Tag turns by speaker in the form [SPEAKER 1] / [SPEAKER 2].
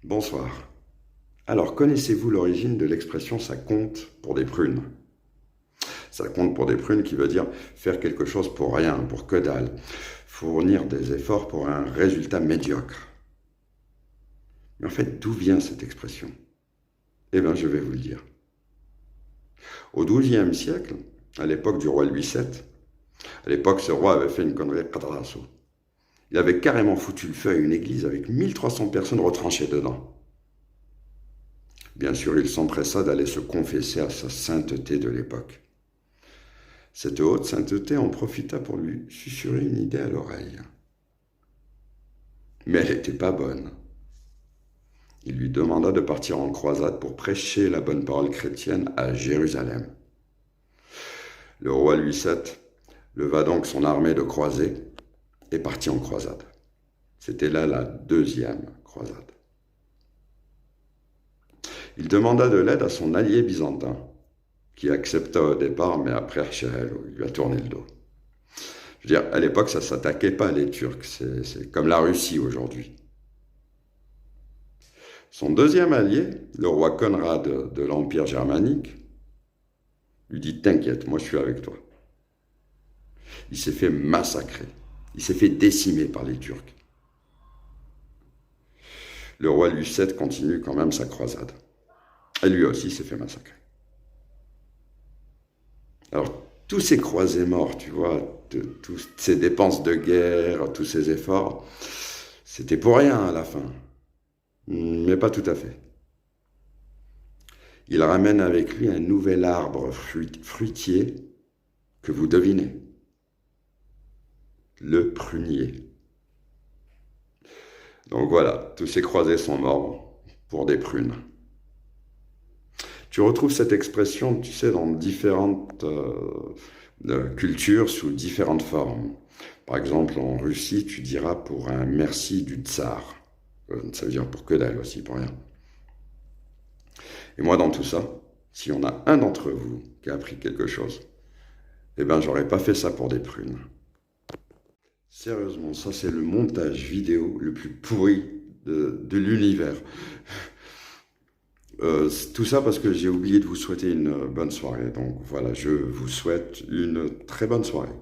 [SPEAKER 1] Bonsoir. Alors, connaissez-vous l'origine de l'expression « ça compte pour des prunes » ? Ça compte pour des prunes qui veut dire faire quelque chose pour rien, pour que dalle, fournir des efforts pour un résultat médiocre. Mais en fait, d'où vient cette expression? Eh bien, je vais vous le dire. Au XIIe siècle, à l'époque du roi Louis VII, à l'époque, ce roi avait fait une connerie cadrasso. Il avait carrément foutu le feu à une église avec 1300 personnes retranchées dedans. Bien sûr, il s'empressa d'aller se confesser à sa sainteté de l'époque. Cette haute sainteté en profita pour lui susurrer une idée à l'oreille. Mais elle n'était pas bonne. Il lui demanda de partir en croisade pour prêcher la bonne parole chrétienne à Jérusalem. Le roi Louis VII leva donc son armée de croisés et partit en croisade. C'était là la deuxième croisade. Il demanda de l'aide à son allié byzantin, qui accepta au départ, mais après Archelaï lui a tourné le dos. Je veux dire, à l'époque, ça ne s'attaquait pas les Turcs, c'est comme la Russie aujourd'hui. Son deuxième allié, le roi Conrad de l'Empire germanique, lui dit « T'inquiète, moi je suis avec toi ». Il s'est fait massacrer, il s'est fait décimer par les Turcs. Le roi Louis VII continue quand même sa croisade. Et lui aussi s'est fait massacrer. Alors, tous ces croisés morts, tu vois, toutes ces dépenses de guerre, tous ces efforts, c'était pour rien à la fin. Mais pas tout à fait. Il ramène avec lui un nouvel arbre fruitier que vous devinez. Le prunier. Donc voilà, tous ces croisés sont morts pour des prunes. Tu retrouves cette expression, tu sais, dans différentes cultures sous différentes formes. Par exemple, en Russie, tu diras pour un merci du tsar. Ça veut dire pour que dalle aussi, pour rien. Et moi, dans tout ça, si on a un d'entre vous qui a appris quelque chose, eh ben, j'aurais pas fait ça pour des prunes. Sérieusement, ça c'est le montage vidéo le plus pourri de l'univers. Tout ça parce que j'ai oublié de vous souhaiter une bonne soirée. Donc voilà, je vous souhaite une très bonne soirée.